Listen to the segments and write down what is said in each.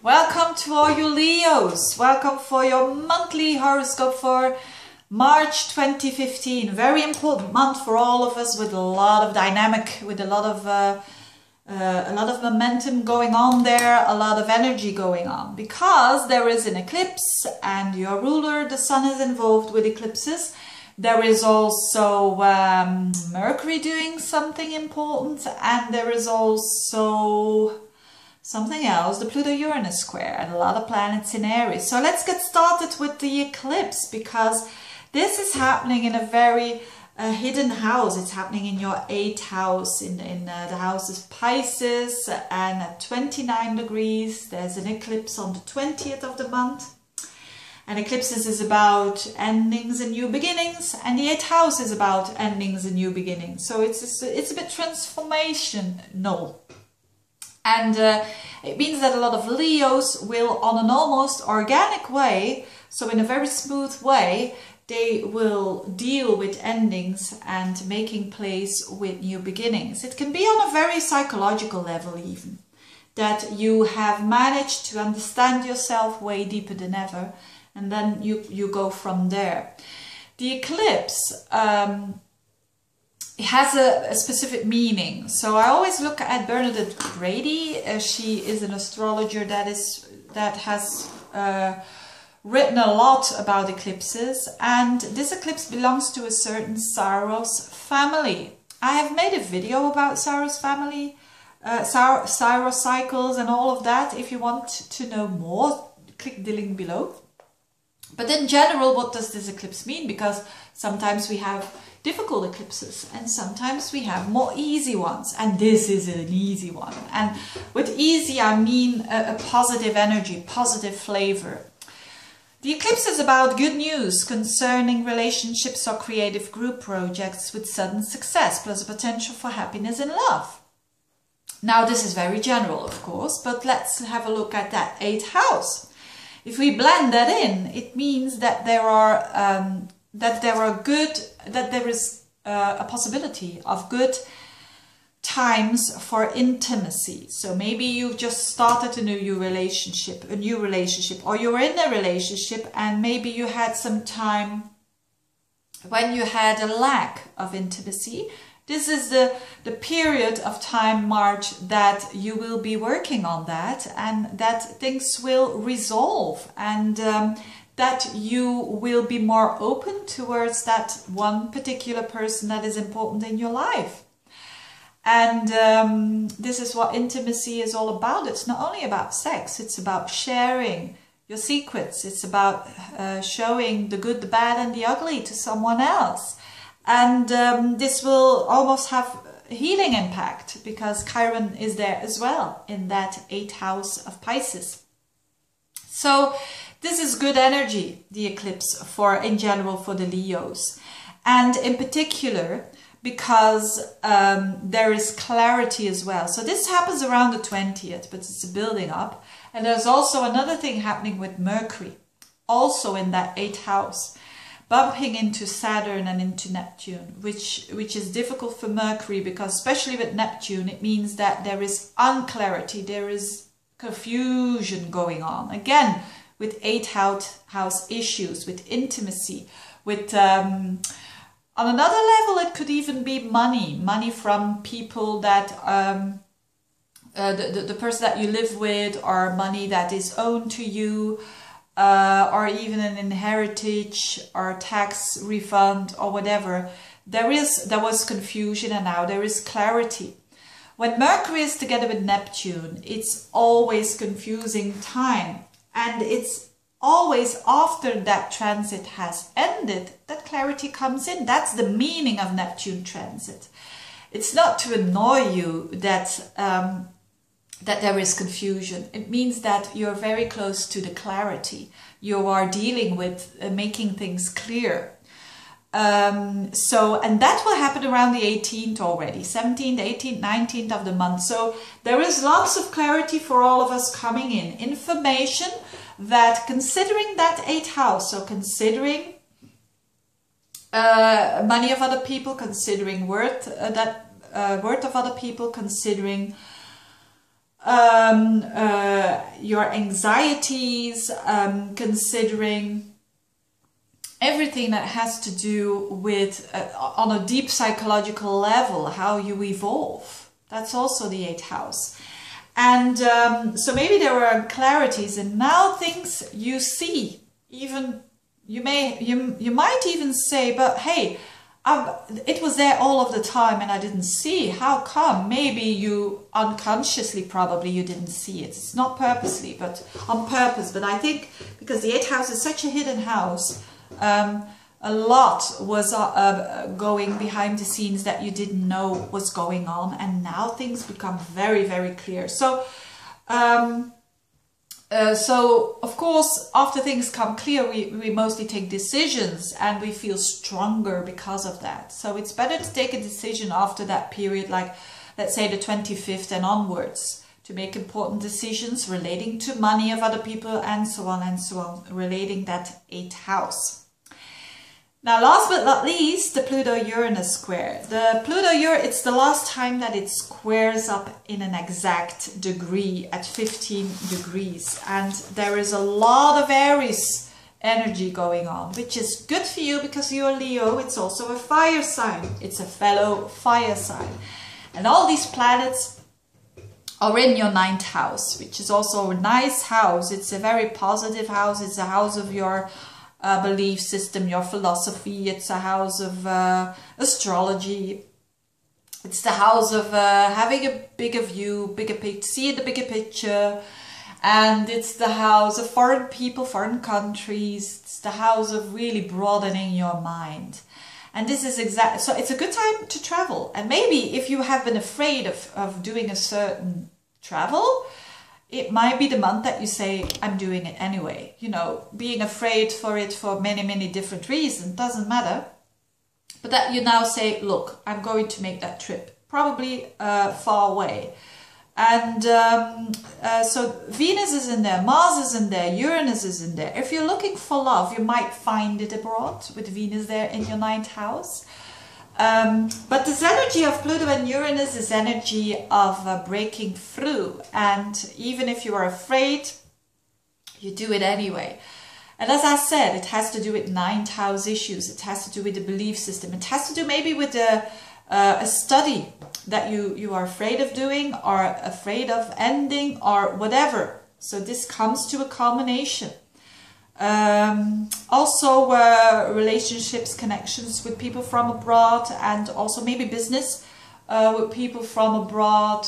Welcome to all you Leos. Welcome for your monthly horoscope for March 2015. Very important month for all of us, with a lot of dynamic, with a lot of momentum going on there, a lot of energy going on, because there is an eclipse and your ruler, the sun, is involved with eclipses. There is also Mercury doing something important, and there is also something else, the Pluto-Uranus square, and a lot of planets in Aries. So let's get started with the eclipse, because this is happening in a very hidden house. It's happening in your 8th house, in the house of Pisces, and at 29 degrees. There's an eclipse on the 20th of the month. And eclipses is about endings and new beginnings, and the 8th house is about endings and new beginnings. So it's a bit transformational. And it means that a lot of Leos will, on an almost organic way, so in a very smooth way, they will deal with endings and making place with new beginnings. It can be on a very psychological level even, that you have managed to understand yourself way deeper than ever, and then you go from there. The eclipse it has a specific meaning. So I always look at Bernadette Brady. She is an astrologer that has written a lot about eclipses, and this eclipse belongs to a certain Saros family. I have made a video about Saros family, Saros cycles and all of that. If you want to know more, click the link below. But in general, what does this eclipse mean? Because sometimes we have difficult eclipses and sometimes we have more easy ones, and this is an easy one. And with easy I mean a positive energy, positive flavor. The eclipse is about good news concerning relationships or creative group projects with sudden success, plus a potential for happiness in love. Now this is very general, of course, but let's have a look at that 8th house. If we blend that in, it means that there is a possibility of good times for intimacy. So maybe you've just started a new relationship, or you're in a relationship, and maybe you had some time when you had a lack of intimacy. This is the period of time, March, that you will be working on that, and that things will resolve, and that you will be more open towards that one particular person that is important in your life. And this is what intimacy is all about. It's not only about sex, it's about sharing your secrets. It's about showing the good, the bad and the ugly to someone else. And this will almost have a healing impact, because Chiron is there as well in that 8th house of Pisces. So this is good energy, the eclipse, in general for the Leos. And in particular, because there is clarity as well. So this happens around the 20th, but it's a building up. And there's also another thing happening with Mercury, also in that 8th house, bumping into Saturn and into Neptune, which is difficult for Mercury, because especially with Neptune, it means that there is unclarity, there is confusion going on. Again, with 8th house issues, with intimacy, with on another level, it could even be money from people that the person that you live with, or money that is owed to you, or even an inheritance or tax refund or whatever. There was confusion, and now there is clarity. When Mercury is together with Neptune, it's always confusing time. And it's always after that transit has ended that clarity comes in. That's the meaning of Neptune transit. It's not to annoy you that there is confusion. It means that you're very close to the clarity. You are dealing with making things clear. And that will happen around the 18th already, 17th, 18th, 19th of the month. So there is lots of clarity for all of us coming in. Information that, considering that 8th house, so considering money of other people, considering worth of other people, considering your anxieties, considering everything that has to do with, on a deep psychological level, how you evolve. That's also the 8th house. And so maybe there were clarities, and now things you see, even you might even say, but hey, it was there all of the time and I didn't see. How come? Maybe you unconsciously, probably you didn't see it. It's not purposely, but on purpose. But I think because the 8th house is such a hidden house, a lot was going behind the scenes that you didn't know was going on, and now things become very, very clear. So so of course, after things come clear, we mostly take decisions and we feel stronger because of that. So it's better to take a decision after that period, like let's say the 25th and onwards, to make important decisions relating to money of other people and so on, relating that 8th house. Now, last but not least, the Pluto-Uranus square. The Pluto-Uranus, it's the last time that it squares up in an exact degree at 15 degrees. And there is a lot of Aries energy going on, which is good for you because you're Leo. It's also a fire sign. It's a fellow fire sign. And all these planets are in your 9th house, which is also a nice house. It's a very positive house. It's a house of your belief system, your philosophy. It's a house of astrology. It's the house of having a bigger view, bigger picture, seeing the bigger picture. And it's the house of foreign people, foreign countries. It's the house of really broadening your mind. And this is exactly, so it's a good time to travel. And maybe if you have been afraid of doing a certain travel, it might be the month that you say, I'm doing it anyway. You know, being afraid for it for many, many different reasons, doesn't matter. But that you now say, look, I'm going to make that trip, probably far away. And so Venus is in there, Mars is in there, Uranus is in there. If you're looking for love, you might find it abroad with Venus there in your 9th house. But this energy of Pluto and Uranus is energy of breaking through. And even if you are afraid, you do it anyway. And as I said, it has to do with 9th house issues. It has to do with the belief system. It has to do maybe with a study that you are afraid of doing or afraid of ending or whatever. So this comes to a culmination. Also relationships, connections with people from abroad, and also maybe business with people from abroad.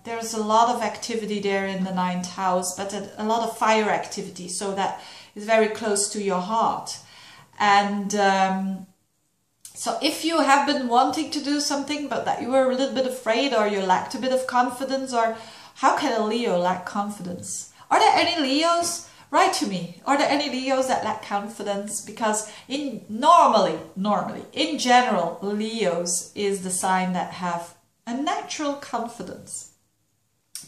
There's a lot of activity there in the 9th house, but a lot of fire activity, so that is very close to your heart. And so if you have been wanting to do something but that you were a little bit afraid, or you lacked a bit of confidence, or how can a Leo lack confidence? Are there any Leos? Write to me. Are there any Leos that lack confidence? Because normally, in general, Leos is the sign that have a natural confidence.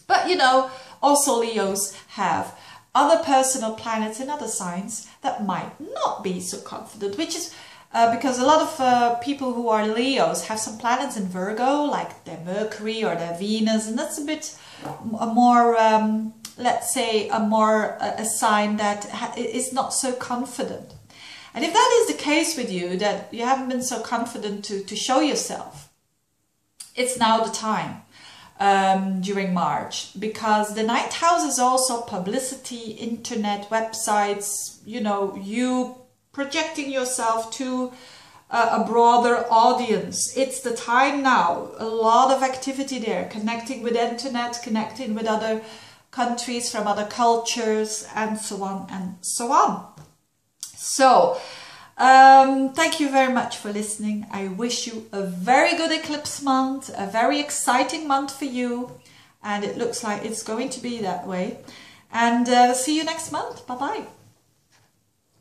But you know, also Leos have other personal planets in other signs that might not be so confident, which is because a lot of people who are Leos have some planets in Virgo, like their Mercury or their Venus, and that's a bit more... let's say a sign that is not so confident. And if that is the case with you, that you haven't been so confident to show yourself, it's now the time during March, because the 9th house is also publicity, internet, websites, you know, you projecting yourself to a broader audience. It's the time now. A lot of activity there, connecting with internet, connecting with other countries from other cultures, and so on and so on. So thank you very much for listening. I wish you a very good eclipse month, a very exciting month for you, and it looks like it's going to be that way. And see you next month. Bye bye.